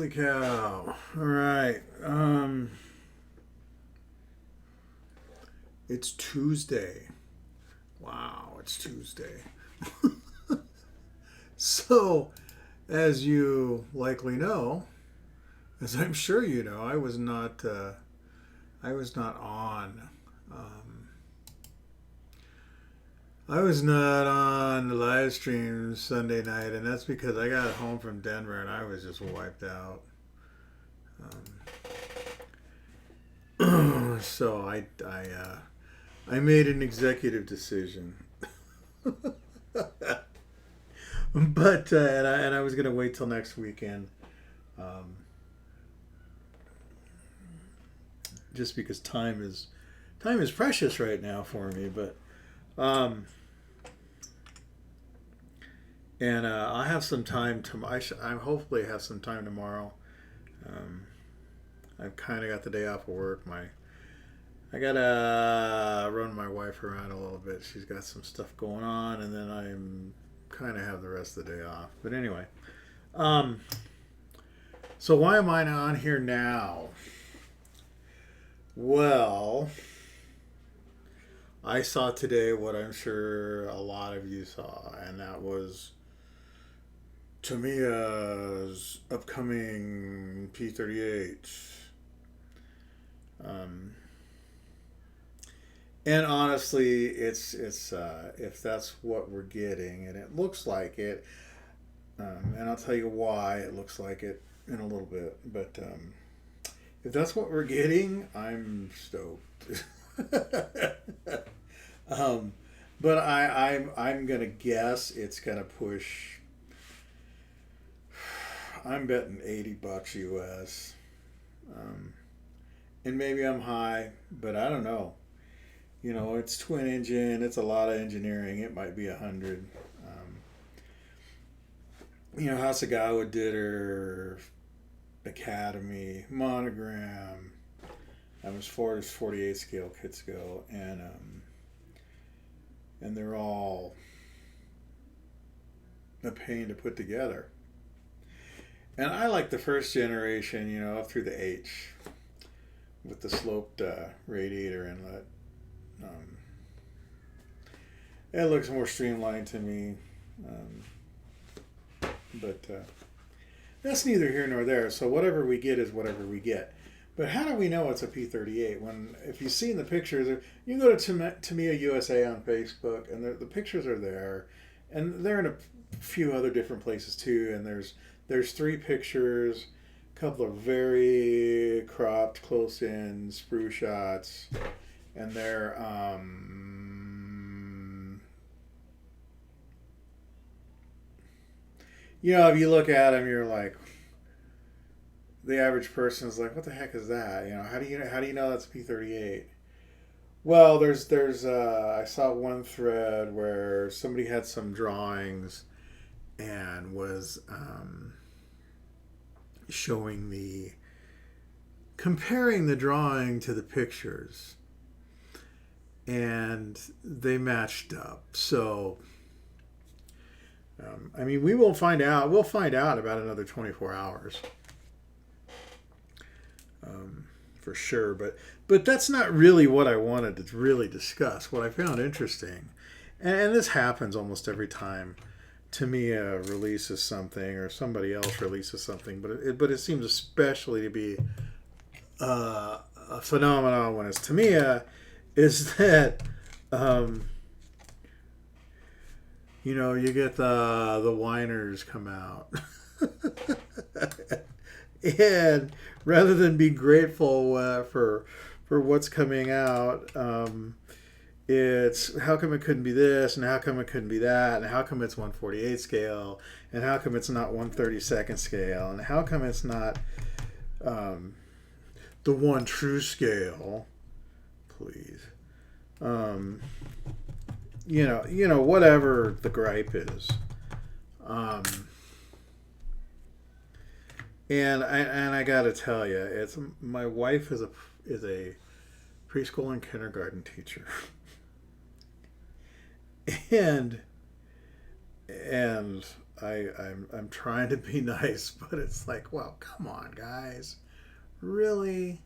Holy cow. All right. It's Tuesday. Wow, it's Tuesday. So, as you likely know, as I'm sure you know, I was not on. Um, I was not on the live stream Sunday night, and that's because I got home from Denver and I was just wiped out. So I made an executive decision, but and I was gonna wait till next weekend, um, just because time is precious right now for me. But um, and I have some time to I hopefully have some time tomorrow. Um, I've kind of got the day off of work. I gotta run my wife around a little bit. She's got some stuff going on, and then I'm kind of have the rest of the day off. But anyway, um, so why am I not on here now? Well, I saw today what I'm sure a lot of you saw, and that was Tamiya's upcoming P38. Um, and honestly, it's if that's what we're getting, and it looks like it, and I'll tell you why it looks like it in a little bit. But if that's what we're getting, I'm stoked. um, but I'm gonna guess it's gonna push. I'm betting $80 US, um, and maybe I'm high, but I don't know. You know, it's twin engine. It's a lot of engineering. It might be 100. You know, Hasagawa did her Academy monogram. As far as 48 scale kits go, and they're all a pain to put together. And I like the first generation, you know, up through the H with the sloped radiator inlet. Um, it looks more streamlined to me, but that's neither here nor there. So whatever we get is whatever we get. But how do we know it's a P38? When if you've seen the pictures, you can go to Tamiya USA on Facebook, and the pictures are there, and they're in a few other different places too. And there's three pictures, a couple of very cropped, close in sprue shots, and they're you know, if you look at them, you're like, the average person is like, what the heck is that? You know, how do you know that's P38? Well, there's I saw one thread where somebody had some drawings and was showing the comparing the drawing to the pictures, and they matched up. So I mean, we will find out. We'll find out about another 24 hours. For sure, but that's not really what I wanted to really discuss. What I found interesting, and this happens almost every time Tamiya releases something or somebody else releases something, but it seems especially to be a phenomenon when it's Tamiya, is that you know, you get the whiners come out. And rather than be grateful for what's coming out, it's how come it couldn't be this, and how come it couldn't be that, and how come it's 148 scale, and how come it's not 132nd scale, and how come it's not the one true scale, please. Um, you know, whatever the gripe is. Um, and I gotta tell you, it's my wife is a preschool and kindergarten teacher, and and I'm trying to be nice, but it's like, well, come on, guys, really?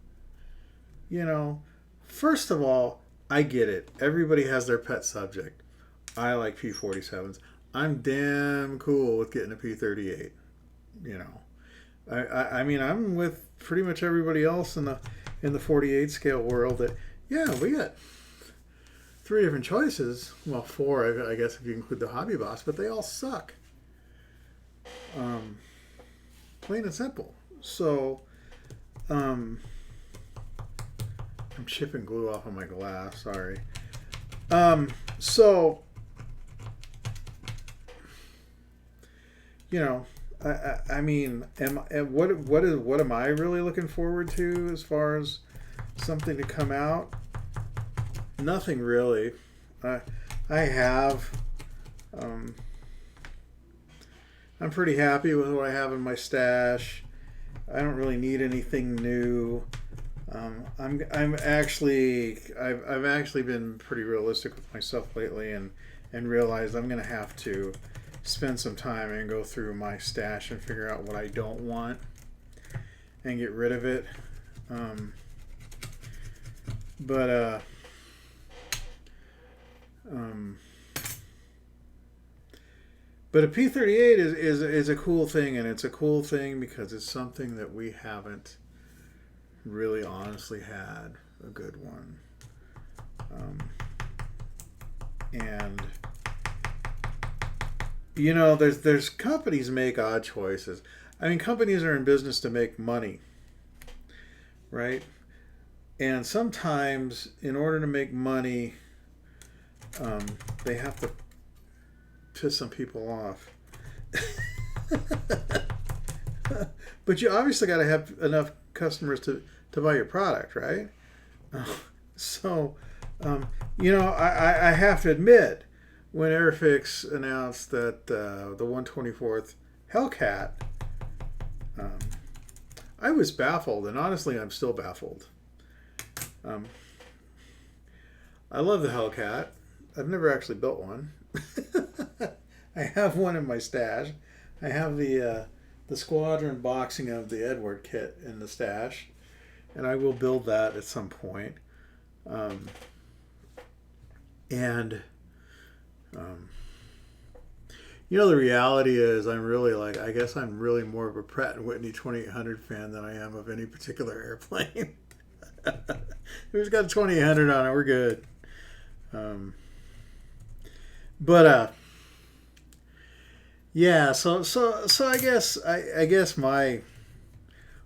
You know, first of all, I get it. Everybody has their pet subject. I like P47s. I'm damn cool with getting a P38. You know, I mean, I'm with pretty much everybody else in the 48 scale world that, yeah, we got three different choices. Well, four, I guess, if you include the Hobby Boss, but they all suck. Plain and simple. So, I'm chipping glue off of my glass. Sorry. So, you know, I mean, what am I really looking forward to as far as something to come out? Nothing really. I have. I'm pretty happy with what I have in my stash. I don't really need anything new. I've actually been pretty realistic with myself lately and realized I'm gonna have to spend some time and go through my stash and figure out what I don't want and get rid of it. But a P38 is a cool thing, and it's a cool thing because it's something that we haven't really honestly had a good one. And you know, there's companies make odd choices. I mean, companies are in business to make money, right? And sometimes, in order to make money, they have to piss some people off. But you obviously got to have enough customers to buy your product, right? So, you know, I have to admit, when Airfix announced that the 1/24th Hellcat, I was baffled, and honestly, I'm still baffled. I love the Hellcat. I've never actually built one. I have one in my stash. I have the squadron boxing of the Edward kit in the stash, and I will build that at some point. You know, the reality is I guess I'm really more of a Pratt & Whitney 2800 fan than I am of any particular airplane. If it's got a 2800 on it, we're good. Yeah, so I guess my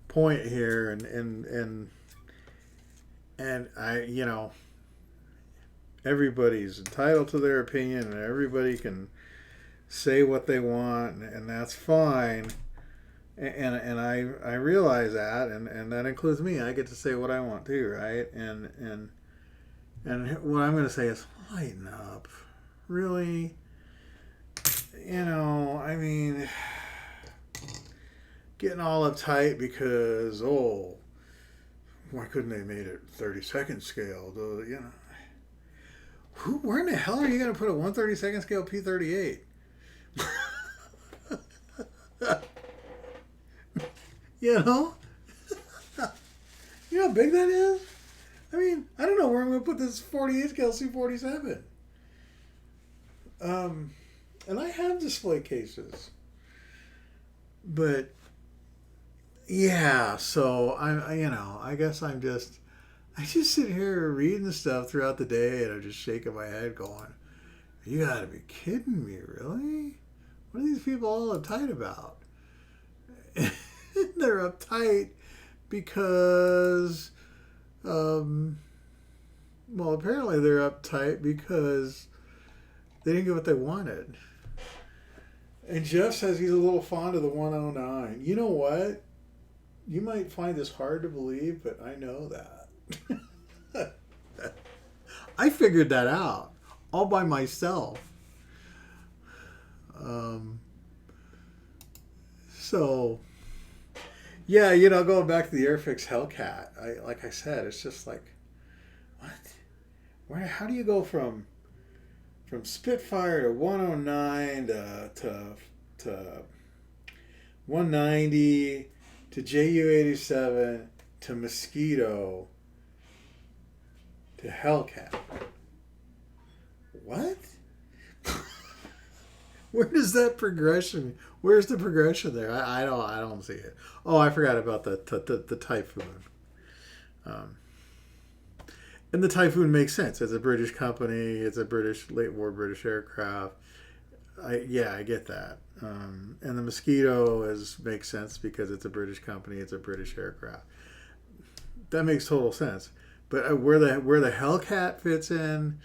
point here, and I, you know, everybody's entitled to their opinion, and everybody can say what they want, and that's fine. And I realize that, and that includes me. I get to say what I want too, right? And what I'm going to say is, lighten up, really. You know, I mean, getting all uptight because, oh, why couldn't they made it 32nd scale? You know, where in the hell are you going to put a 1/32nd scale P38? You know? You know how big that is? I mean, I don't know where I'm going to put this 48 scale C-47. And I have display cases. But, yeah, so, I guess I just sit here reading the stuff throughout the day, and I'm just shaking my head going, you gotta be kidding me, really? What are these people all uptight about? They're uptight because, well, apparently they're uptight because they didn't get what they wanted. And Jeff says he's a little fond of the 109. You know what? You might find this hard to believe, but I know that. I figured that out all by myself. So, yeah, you know, going back to the Airfix Hellcat, like I said, it's just like, what? How do you go from Spitfire to 109 to to 190 to JU87 to Mosquito to Hellcat. What? Where does that progression? Where's the progression there? I don't see it. Oh, I forgot about the Typhoon. And the Typhoon makes sense. It's a British company. It's a late war British aircraft. I get that. And the Mosquito makes sense because it's a British company. It's a British aircraft. That makes total sense. But where the Hellcat fits in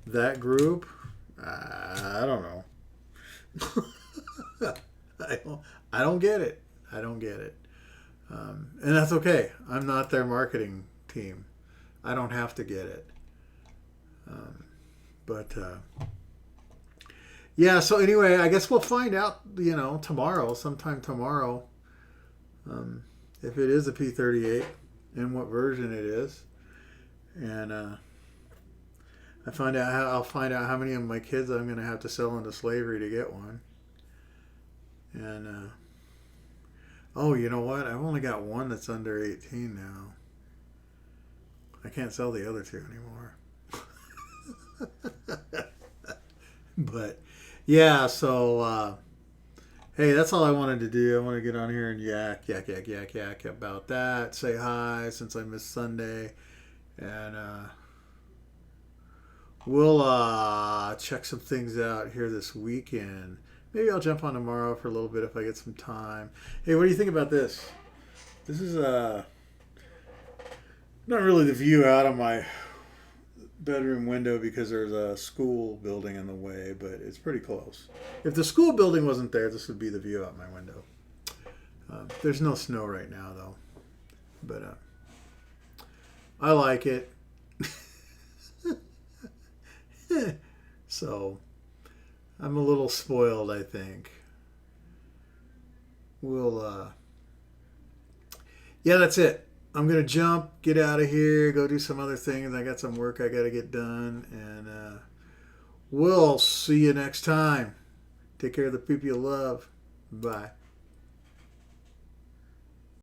that group, I don't know. I don't get it. I don't get it. And that's okay. I'm not their marketing team. I don't have to get it. Yeah, so anyway, I guess we'll find out, sometime tomorrow, if it is a P-38 and what version it is. And I'll find out how many of my kids I'm going to have to sell into slavery to get one. And, oh, you know what? I've only got one that's under 18 now. I can't sell the other two anymore. But, yeah, so, hey, that's all I wanted to do. I want to get on here and yak about that. Say hi since I missed Sunday. And, we'll check some things out here this weekend. Maybe I'll jump on tomorrow for a little bit if I get some time. Hey, what do you think about this? This is not really the view out of my bedroom window because there's a school building in the way, but it's pretty close. If the school building wasn't there, this would be the view out my window. There's no snow right now, though. But I like it. So I'm a little spoiled, I think. Yeah, that's it. I'm going to jump, get out of here, go do some other things. I got some work I got to get done. And we'll see you next time. Take care of the people you love. Bye.